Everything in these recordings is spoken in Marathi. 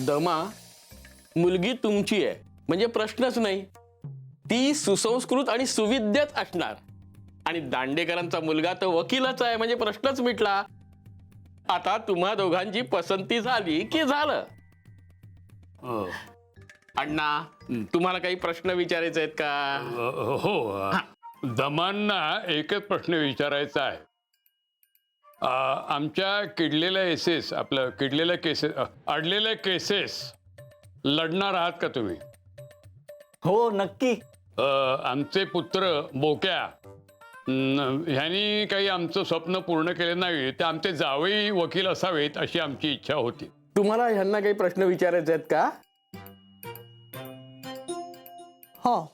दमा, मुलगी तुमची आहे म्हणजे प्रश्नच नाही. ती सुसंस्कृत आणि सुविद्यत असणार. आणि दांडेकरांचा मुलगा तर वकीलच आहे म्हणजे प्रश्नच मिटला. आता तुम्हा दोघांची पसंती झाली की झालं. अण्णा, तुम्हाला काही प्रश्न विचारायचे आहेत का? हो, दमांना एकच प्रश्न विचारायचा आहे. आमच्या किडलेल्या एसेस, आपलं किडलेल्या केसेस, अडलेल्या केसेस लढणार आहात का तुम्ही? हो नक्की. आमचे पुत्र बोक्या ह्यांनी काही आमचं स्वप्न पूर्ण केले नाही, ते आमचे जावई वकील असावेत अशी आमची इच्छा होती. तुम्हाला ह्यांना काही प्रश्न विचारायचे आहेत का? हो.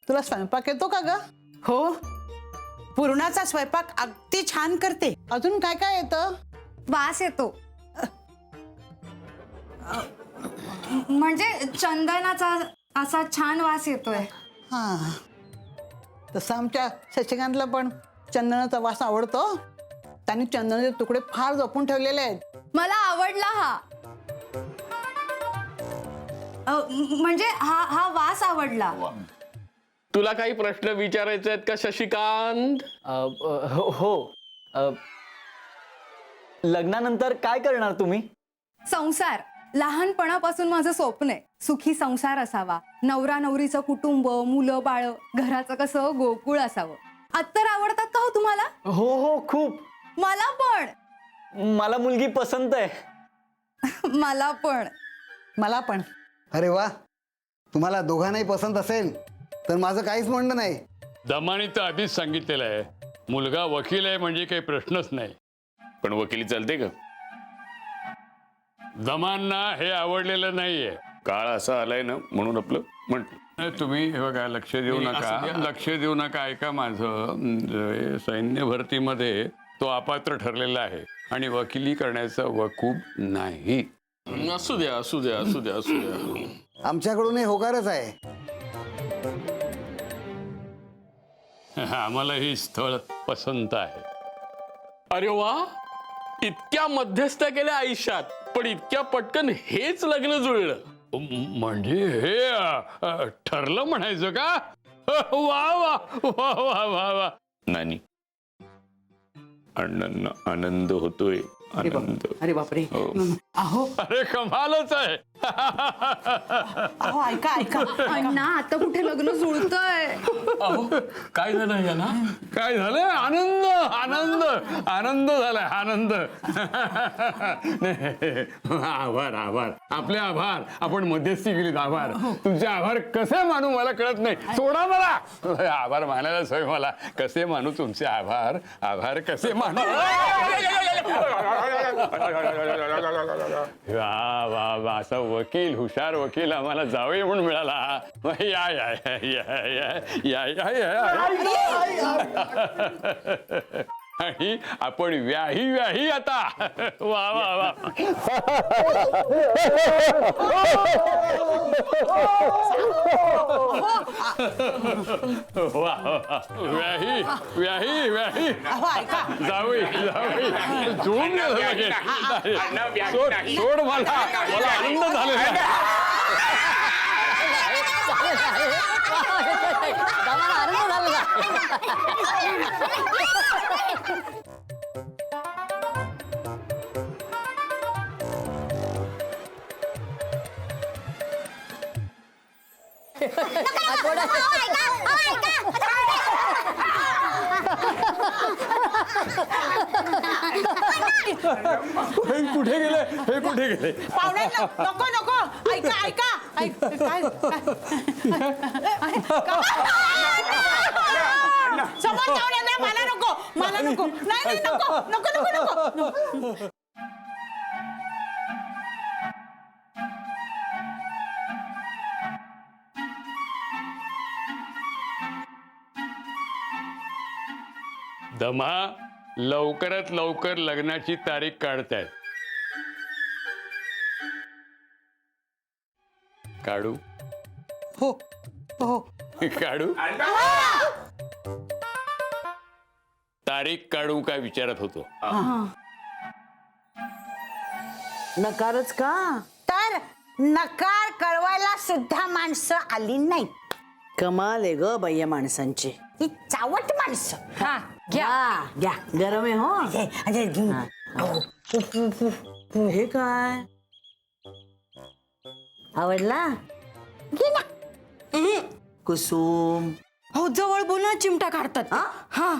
तुला स्वयंपाक येतो का ग? हो, पुरणाचा स्वयंपाक अगदी छान करते. अजून काय काय येतं? वास येतो. म्हणजे चंदनाचा असा छान वास येतोय. हा, तसं आमच्या शशिकांतला पण चंदनाचा वास आवडतो. त्यांनी चंदनाचे तुकडे फार जपून ठेवलेले आहेत. मला आवडला हा. म्हणजे हा वास आवडला. तुला काही प्रश्न विचारायचे आहेत का शशिकांत? हो. लग्नानंतर काय करणार तुम्ही? संसार. लहानपणापासून माझं स्वप्न आहे सुखी संसार असावा. नवरा नवरीचं कुटुंब, मुलं बाळ, घराचं कसं गोकुळ असावं. अत्तर आवडतात का हो तुम्हाला? हो खूप. मला पण. मला मुलगी पसंत आहे. मला पण. मला पण. अरे वा, तुम्हाला दोघांनाही पसंत असेल तर माझं काहीच म्हणणं नाही. दमाने तर आधीच सांगितलेलं आहे, मुलगा वकील आहे म्हणजे काही प्रश्नच नाही. पण वकिली चालते का? दमांना हे आवडलेलं नाहीये. काळ असा आलाय ना म्हणून आपलं म्हटलं. नाही, तुम्ही हे बघा, लक्ष देऊ नाही, नका, असू द्या. लक्ष देऊ नका. ऐका माझं, सैन्य भरतीमध्ये तो अपात्र ठरलेला आहे आणि वकिली करण्याचा वकूब नाही. असू द्या असू द्या असू द्या असू द्या. आमच्याकडूनही होकारच आहे. आम्हाला ही स्थळ पसंत आहे. अरे वा, इतक्या मध्यस्थ्या केल्या आयुष्यात, पण इतक्या पटकन हेच लग्न जुळलं. म्हणजे हे ठरलं म्हणायचं का? वा वा वा वा वा वा. नानी, अण्णांना आनंद होतोय. आनंद. अरे बापरे. हो. अहो अरे कमालच आहे. अहो ऐका ऐका. अण्णा, आता कुठे लग्न जुळतंय? काय झालं यांना? काय झालं? आनंद आनंद आनंद झालाय, आनंद. आभार आभार, आपले आभार. आपण मध्यस्थी केलीत, आभार. तुमचे आभार कसे मानू मला कळत नाही. सोडा मला. आभार मानायला सवय मला. कसे मानू तुमचे आभार? आभार कसे मानू? वा वा वा, असा वकील, हुशार वकील आम्हाला जावई म्हणून मिळाला. या या या या या या. आणि आपण व्याही व्याही आता. वा वा वा. वा वा, व्याही व्याही व्याही. अहो ऐका. जावई जावई जुळून गेलं लगेच. सोड सोड, मला आनंद झालेला आहे. हे कुठे गेले? हे कुठे गेले? पाहुण्यांना नको नको. ऐका ऐका काय समोर जाऊन ये. नाही, मला नको मला नको. नाही नाही नको नको नको नको. दमा लवकरात लवकर लग्नाची तारीख काढतायत. काढू? हो हो. काढू? तारीख काढू काय विचारत होतो. नकारच का? तर नकार कळवायला सुद्धा माणसं आली नाही. कमाल आहे ग बाई या माणसांची. ही चावट माणसं. हा घ्या घ्या, गरम आहे हो. हे काय आवडला? कुसुम हो जवळ बोलून चिमटा काढतात. हा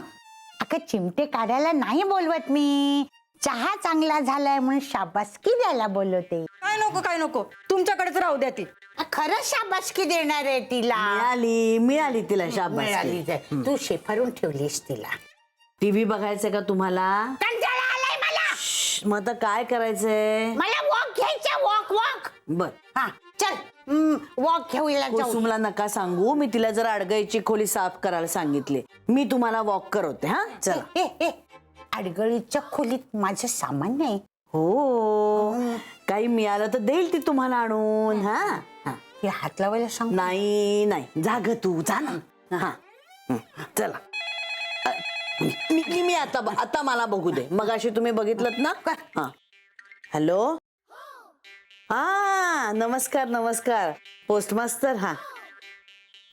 अगं चिमटे काढायला नाही बोलवत मी. चहा चांगला झालाय म्हणून शाबासकी द्यायला बोलवते. काय नको तुमच्याकडेच राहू द्या ती. खरंच शाबासकी देणार आहे तिला. मिळाली तिला शाबासकी. मिळाली तर. तू शेफारून ठेवलीस तिला. टीव्ही बघायचंय का तुम्हाला? कंटाळा आलाय मला. मग आता काय करायचंय? मला वॉक घ्यायचा. वॉक. बर हा चल वॉक घेऊया जाऊ. कुसुमला नका सांगू, मी तिला जर अडगळीची खोली साफ करायला सांगितली. मी तुम्हाला वॉक करवते. हा चला. अडगळीच्या खोलीत माझं सामान नाही. हो काही मिळालं तर देईल ती तुम्हाला आणून. हा हा. हे हात लावायला सांग. नाही नाही, जा ग तू जा ना. हा चला. मी आता मला बघू दे. मगाशी तुम्ही बघितलं ना? हा हॅलो. हा नमस्कार पोस्टमास्टर. हा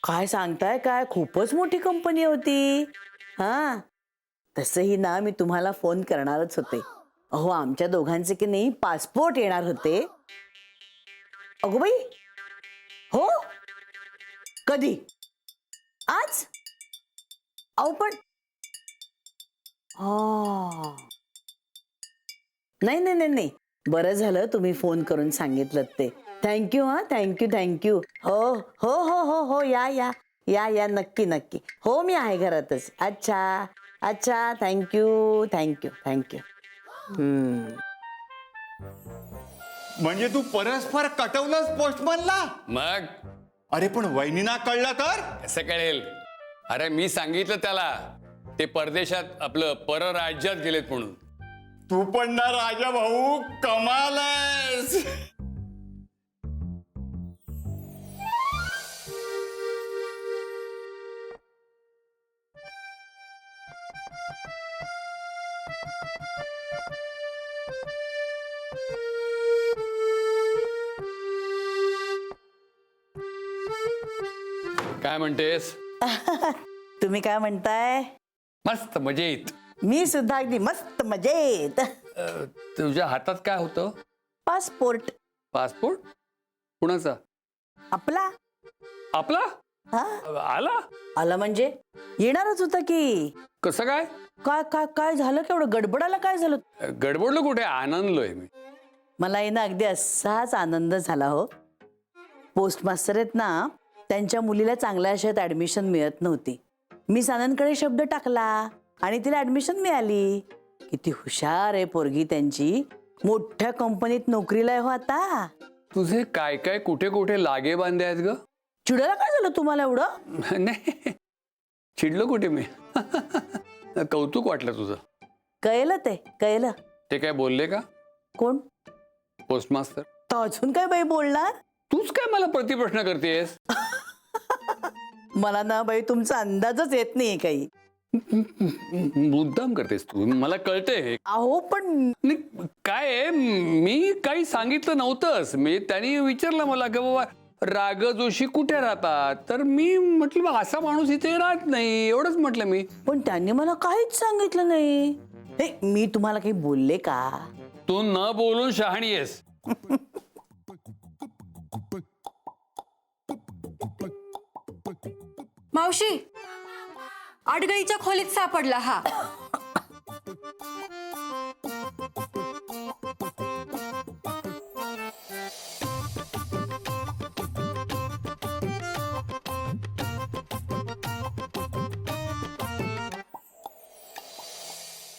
काय सांगताय? काय खूपच मोठी कंपनी होती. हा तसंही ना मी तुम्हाला फोन करणारच होते. अहो आमच्या दोघांचे की नाही पासपोर्ट येणार होते. अगो बाई हो कधी? आज? अहो पण नाही बरं झालं तुम्ही फोन करून सांगितलं ते. थँक्यू. हा थँक्यू. हो या नक्की. हो मी आहे घरातच. अच्छा थँक्यू. म्हणजे तू परस्पर कटवलंस पोस्टमनला? मग अरे पण वहिनीना कळलं तर? कसं कळेल? अरे मी सांगितलं त्याला ते परदेशात आपलं परराज्यात गेलेत म्हणून. तू पण ना राजा भाऊ कमाल आहेस. काय म्हणतेस? तुम्ही काय म्हणताय? मस्त मजेत. मी सुद्धा अगदी मस्त मजेत. तुझ्या हातात काय होतं? पासपोर्ट. पासपोर्ट? कुणाचा? आपला. आपला? हा आला म्हणजे येणारच होता की. कसं काय? काय झालं? केवढं गडबडाला काय झालं? गडबडलो कुठे? आनंदलोय मी. मला येणं अगदी असाच आनंद झाला हो. पोस्टमास्टर आहेत ना, त्यांच्या मुलीला चांगल्या शाळेत ऍडमिशन मिळत नव्हती. मी सानंदकडे शब्द टाकला आणि तिला ऍडमिशन मिळाली. किती हुशार आहे पोरगी त्यांची. मोठ्या कंपनीत नोकरीला आहे हो आता. तुझे काय काय कुठे कुठे लागे बांधे आहेत ग? चिडायला काय झालं तुम्हाला एवढं? नाही चिडलो कुठे मी. कौतुक वाटलं तुझं. कळलं. ते काय बोलले का? कोण? पोस्टमास्टर. तर अजून काय बाई बोलणार? तूच काय मला प्रतिप्रश्न करतेस? मला ना बाई तुमचा अंदाजच येत नाही काही. मुद्दाम करतेस तू, मला कळते. अहो पण काय आहे, मी काही सांगितलं नव्हतंच. मी त्यांनी विचारलं मला की बाबा राग जोशी कुठे राहतात, तर मी म्हटलं असा माणूस इथे राहत नाही, एवढंच म्हटलं मी. पण त्यांनी मला काहीच सांगितलं नाही. मी तुम्हाला काही बोलले का? तू न बोलून शहाणी आहेस. मावशी अडगळीच्या खोलीत सापडला हा.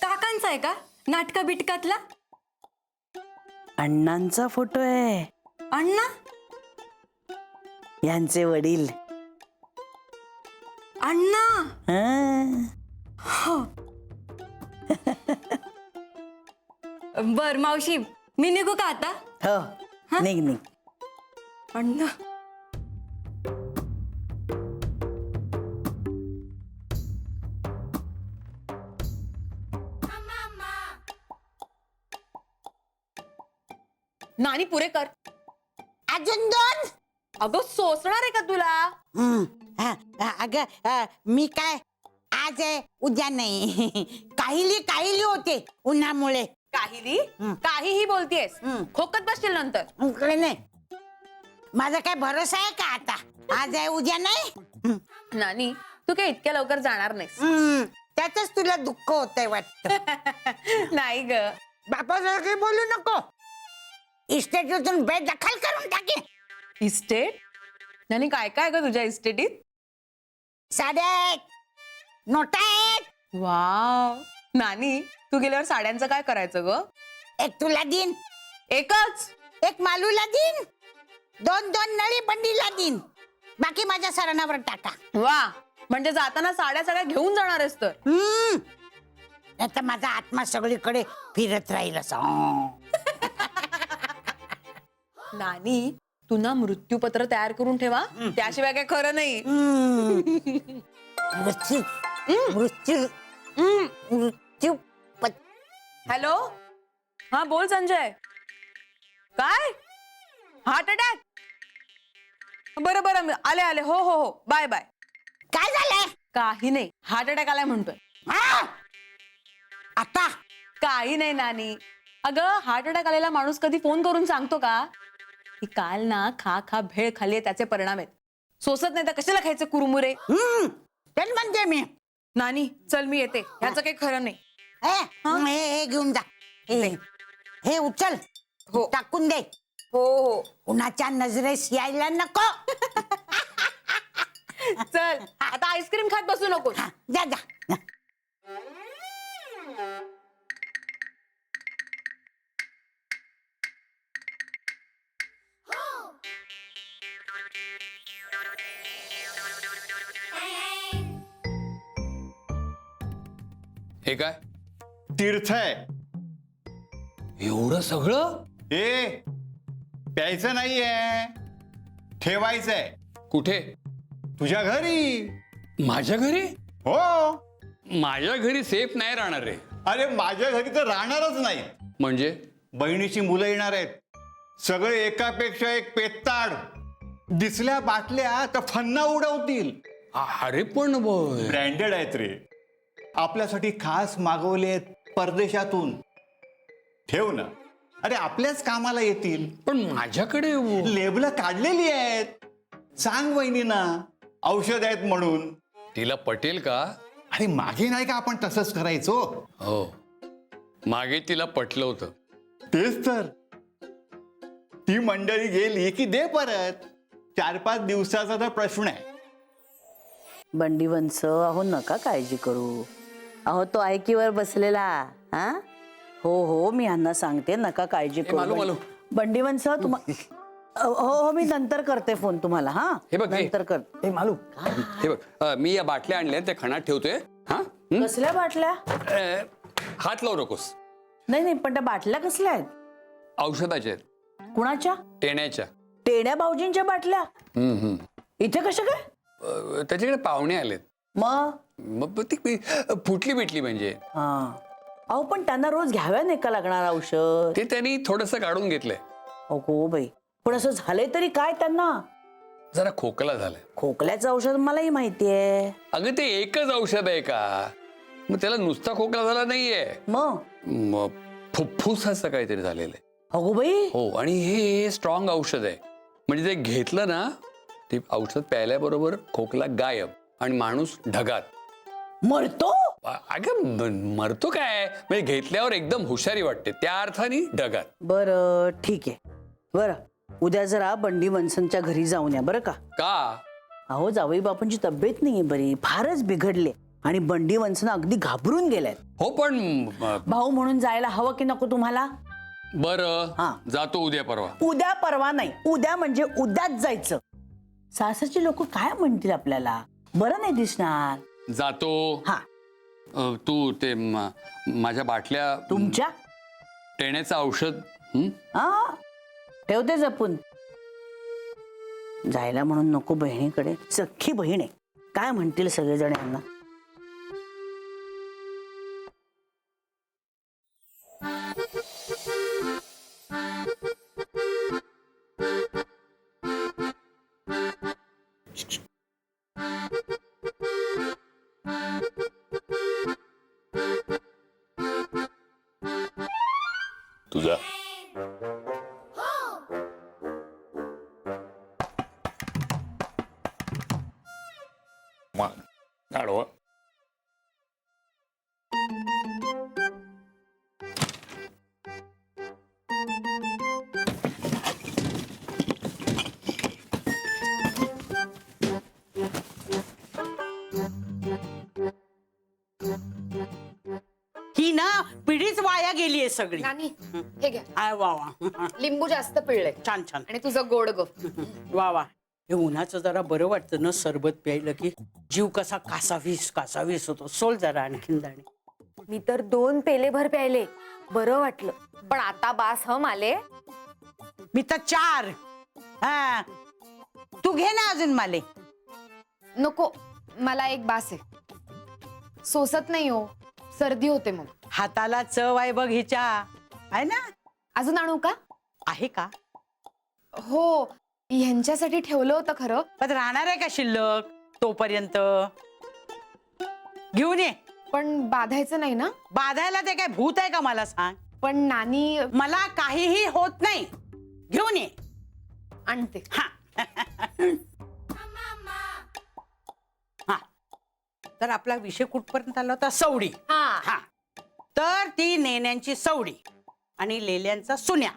काकांचा आहे का? नाटका बिटकातला? अण्णांचा फोटो आहे. अण्णा? यांचे वडील. अण्णा? बर मावशी मी निघू का आता? हो निघ. अण्णा नानी पुरे कर. अजून 2. अगं सोसणार आहे का तुला? अगं मी काय आज आहे उद्या नाही. काहिली होते उन्हामुळे. काहीही बोलतेस. खोकत बसशील नंतर. इकडे नाही. माझा काय भरोसा आहे का आता? आज आहे उद्या नाही. नानी तू काय इतक्या लवकर जाणार नाहीस. त्यातच तुला दुःख होतंय वाटत. नाही ग. बापासारखे बोलू नको. इस्टेटीतून बेदखल करून टाके. इस्टेट? नानी काय काय ग तुझ्या इस्टेटीत? साड्या आहेत, नोटा आहेत. वाव. नानी तू गेल्यावर साड्यांचं काय करायचं ग? एक तुला दिन, एकच. एक मालूला दिन, 2 नळी बंडीला दिन. बाकी माझ्या सरणावर टाका. वा, म्हणजे जाताना साड्या सगळ्या घेऊन जाणार आहेस तर. नाही तर माझा आत्मा सगळीकडे फिरत राहील असं. नानी तू ना मृत्यूपत्र तयार करून ठेवा, त्याशिवाय काय खरं नाही. मृत्यू मृत्यू मृत्यू हॅलो, हा बोल संजय. काय? Heart attack? बरं बरं, आले आले. हो हो हो, बाय बाय. काय झालंय? काही नाही, हार्ट अटॅक आलाय म्हणतोय. आता काही नाही नानी. अगं हार्ट अटॅक आलेला माणूस कधी फोन करून सांगतो का की काल ना खा भेळ खाल्ली, त्याचे परिणाम आहेत. सोसत नाही तर कशाला खायचं कुरमुरे? तेच म्हणते मी. नानी चल मी येते, ह्याचं काही खरं नाही. हे घेऊन जा. हे उचल. हो. टाकून दे. हो हो कुणाच्या नजरेस यायला नको. चल आता आईस्क्रीम खात बसू नको. जा जा. हे काय तीर्थ आहे. एवढं सगळं? प्यायचं नाहीये, ठेवायचंय. कुठे? तुझ्या घरी. माझ्या घरी? हो. माझ्या घरी सेफ नाही राहणार रे. अरे माझ्या घरी तर राहणारच नाही. म्हणजे बहिणीची मुलं येणार आहेत. सगळे एकापेक्षा एक पेत्ताड. दिसल्या बाटल्या तर फन्ना उडवतील. अरे पण ब्रँडेड आहेत रे. आपल्यासाठी खास मागवले आहेत परदेशातून. ठेव ना. अरे आपल्याच कामाला येतील. पण माझ्याकडे लेबल काढलेली आहेत. सांग वहिनीना औषध आहेत म्हणून. तिला पटेल का? अरे मागे नाही का आपण तसंच करायचो? हो, मागे तिला पटलं होतं. तेच तर. ती मंडळी गेली की दे परत. 4-5 दिवसाचा तर प्रश्न आहे. बंडीवंच अहो नका काळजी करू. अहो तो ऐकीवर बसलेला. हा हो हो, मी यांना सांगते नका काळजी करू. बंडीवंच हो मी नंतर करते फोन तुम्हाला. हा हे बघ, नंतर करते. मालू हे बघ, मी या बाटल्या आणल्या त्या खणात ठेवतोय. हा कसल्या बाटल्या? हात लावू नकोस. नाही नाही, पण त्या बाटल्या कसल्या आहेत? औषधाच्या आहेत. कुणाच्या? टेण्याच्या. टेण्या भाऊजींच्या बाटल्या? इथे कशा काय? त्याच्याकडे पाहुणे आलेत. मग ती फुटली बिटली म्हणजे. हा अहो पण त्यांना रोज घ्याव्या नाही का लागणार औषध? ते त्यांनी थोडस काढून घेतलंय. अगो बाई, पण असं झालंय तरी काय त्यांना? जरा खोकला झालाय. खोकल्याचं औषध मलाही माहितीये. अगं ते एकच औषध आहे का? मग त्याला नुसता खोकला झाला नाहीये. मग फुफ्फुसाचं काहीतरी झालेलं आहे. अगो बाई. हो, आणि हे स्ट्रॉंग औषध आहे. म्हणजे ते घेतलं ना, ते औषध प्यायल्याबरोबर खोकला गायब आणि माणूस ढगात. मरतो? अगं मरतो काय, म्हणजे घेतल्यावर एकदम हुशारी वाटते, त्या अर्थाने ढगात. बरं ठीक आहे. बरं उद्या जरा बंडी मनसनच्या घरी जाऊन या बरं का. अहो जावई बापूंची तब्येत नाहीये बरी, फारच बिघडले आणि बंडी मनसन अगदी घाबरून गेलेत. हो पण भाऊ म्हणून जायला हवं की नको तुम्हाला? बरं जातो उद्या परवा. उद्या परवा नाही, उद्या म्हणजे उद्याच जायचं. सासरची लोक काय म्हणतील आपल्याला, बरं नाही दिसणार. जातो. हा तू ते माझ्या बाटल्या, तुमच्या टेण्याचं औषध हा ठेवते जपून. जायला म्हणून नको बहिणीकडे, सख्खी बहीण आहे, काय म्हणतील सगळेजण यांना. तुझा गाढवा. ही ना पिढीच वाया गेलीये सगळी. नानी हे घ्या, आय वा वा. लिंबू जास्त पिळले छान छान. आणि तुझं गोड ग. वा वा. हे उन्हाचं जरा बरं वाटतं ना सरबत प्यायलं की जीव कसा कासावीस होतो. सोल जरा आणखीन दाणे. मी तर 2 पेले भर प्यायले, बरं वाटलं. पण आता बास हम आले. मी तर 4. हा तू घे ना अजून माले. नको, मला एक बास आहे. सोसत नाही हो, सर्दी होते मग. हाताला चव आहे बघ हिच्या. आहे ना. अजून आणू का? आहे का? हो, ह्यांच्यासाठी ठेवलं होतं खरं. पण राहणार आहे का शिल्लक तोपर्यंत? घेऊन ये. पण बाधायचं नाही ना? बाधायला ते काय भूत आहे का मला सांग. पण नानी, मला काहीही होत नाही. घेऊन ये. आणते. हा हा. तर आपला विषय कुठपर्यंत आला होता? सवडी. हा. हा. तर ती नेण्यांची सवडी आणि लेल्यांचा सुन्या,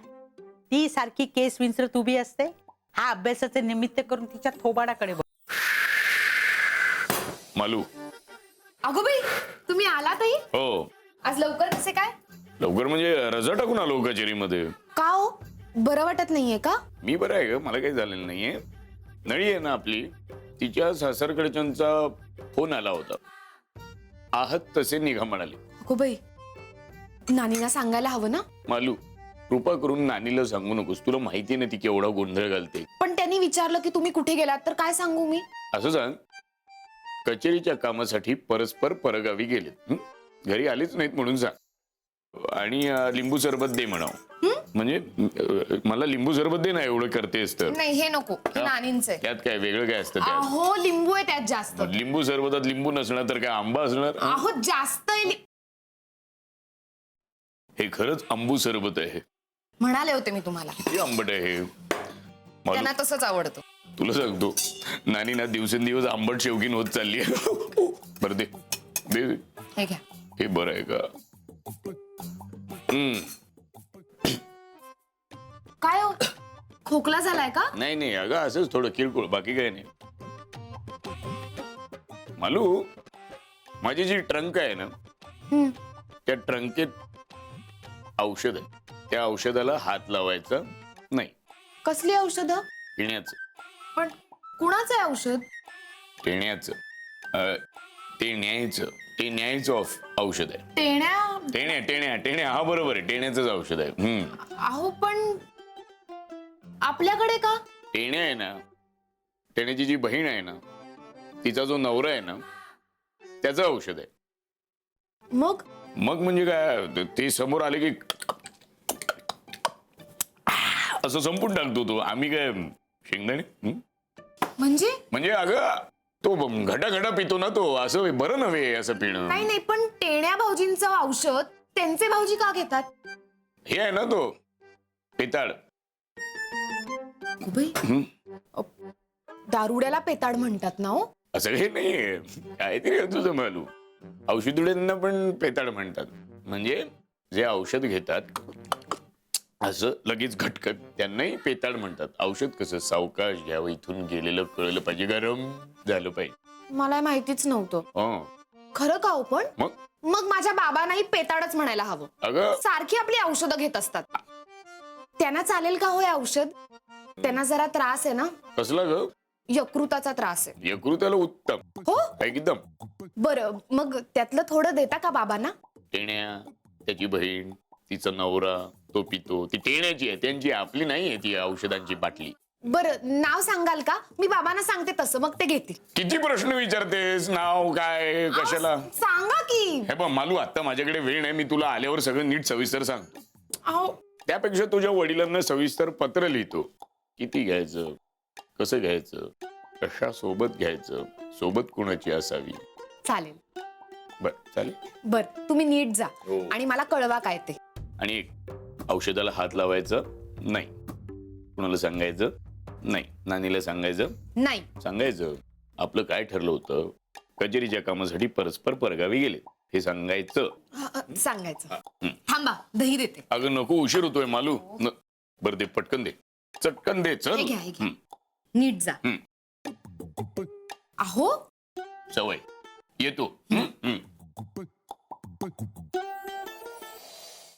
ती सारखी केस विंचरत उभी असते. हा अभ्यासाचे निमित्त करून तिच्या थोबाडाकडे बघ. मालू. अगो बाई, तुम्ही आलातही? हो. आज लवकर कसे काय? लवकर म्हणजे रजा टाकून आलो कचेरीमध्ये. का हो, बरं वाटत नाहीये का? मी बरं आहे ग, मला काही झालेलं नाहीये. नळी आहे ना आपली, तिच्या सासरकडच्यांचा फोन आला होता. आहात तसे निघा म्हणाले. अगो बाई, नानीना सांगायला हवं ना. मालू, कृपा करून नानीला सांगू नकोस. तुला माहिती ना ती केवढा गोंधळ घालते. पण त्यांनी विचारलं की तुम्ही कुठे गेलात तर काय सांगू मी? असं सांग, कचेरीच्या कामासाठी परस्पर परगावी गेलेत. घरी आलेच नाहीत म्हणून सांग. आणि लिंबू सरबत दे म्हणाव. म्हणजे मला लिंबू सरबत दे ना, एवढं करतेस तर. नाही, हे नको. हे नानींचं आहे. त्यात काय वेगळं काय असतं त्यात? अहो, लिंबू आहे त्यात जास्त. लिंबू सरबतात लिंबू नसणार तर काय आंबा असणार? अहो, जास्त आहे. हे खरंच आंबू सरबत आहे. म्हणाले होते मी तुम्हाला. किती आंबट आहे हे. मालू, त्यांना तसंच आवडतं. तुला सांगतो, नानी ना दिवसेंदिवस आंबट शेवकीन होत चालली आहे. बरं दे दे. हे घ्या. हे बरं आहे का? काय हो, खोकला झालाय का? नाही नाही अगं, असंच थोडं किरकोळ, बाकी काय नाही. मालू, माझी जी ट्रंक आहे ना, त्या ट्रंकेत औषध आहे. त्या औषधाला हात लावायचा नाही. कसली औषधं? पिण्याचं. पण कुणाचं आहे औषध? टेण्याचं. ते न्यायचं. ते न्यायचं औषध आहे. टेण्या? टेण्या टेण्या टेण्या. हा बरोबर आहे, टेण्याचंच औषध आहे. अहो, पण आपल्याकडे का? टेण्या आहे ना, टेण्याची जी बहीण आहे ना, तिचा जो नवरा आहे ना, त्याचं औषध आहे. मग म्हणजे काय, ते समोर आले की असं संपून टाकतो तो. आम्ही काय शेंगदाणे? म्हणजे अगं, तो घटा पितो ना तो. असं बरं नव्हे असं पिणं. नाही, पण टेण्या भाऊजींचं औषध त्यांचे भाऊजी का घेतात? हे आहे ना तो पेताळ. दारुड्याला पेताड म्हणतात ना हो? असं काही नाहीये, काहीतरी तुझं मालू. औषधुड्यांना पण पेताड म्हणतात. म्हणजे जे औषध घेतात असं लगेच घटकट, त्यांनाही पेताड म्हणतात. औषध कसं सावकाश घ्यावं, इथून गेलेलं कळलं पाहिजे, गरम झालं पाहिजे. मला माहितीच नव्हतं. खरं का हो? पण मग माझ्या बाबांनाही पेताडच म्हणायला हवं. अगं, सारखी आपली औषधं घेत असतात. त्यांना चालेल का हो हे औषध? त्यांना जरा त्रास आहे ना. कसला ग? यकृताचा त्रास आहे. यकृताला उत्तम. हो, एकदम. बरं, मग त्यातलं थोडं देता का बाबांना? टेण्या, त्याची बहीण, तिचा नवरा, तो पितो. ती टेण्याची आहे, त्यांची, आपली नाहीये ती औषधांची बाटली. बरं, नाव सांगाल का? मी बाबांना सांगते तसं, मग ते घेतील. किती प्रश्न विचारतेस? नाव काय, कशाला? सांगा की. हे बघ मालू, आता माझ्याकडे वेळ नाही. मी तुला आल्यावर सगळं नीट सविस्तर सांगतो. अहो, त्यापेक्षा तुझ्या वडिलांना सविस्तर पत्र लिहितो. किती घ्यायचं, कसं घ्यायचं, कशा सोबत घ्यायचं, सोबत कोणाची असावी. चालेल. बर चालेल. बर, तुम्ही नीट जा हो. आणि मला कळवा काय ते. आणि एक औषधाला हात लावायचं नाही, कुणाला सांगायचं नाही, नानीला सांगायचं नाही. सांगायचं आपलं काय ठरलं होतं, कचेरीच्या कामासाठी परस्पर परगावी गेले हे सांगायचं. सांगायचं. थांबा, दही देते. अगं नको, उशीर होतोय मालू. बरं दे, पटकन दे, चटकन दे, चल. हे घ्या, हे घ्या. नीट जा. अहो सवय येतो.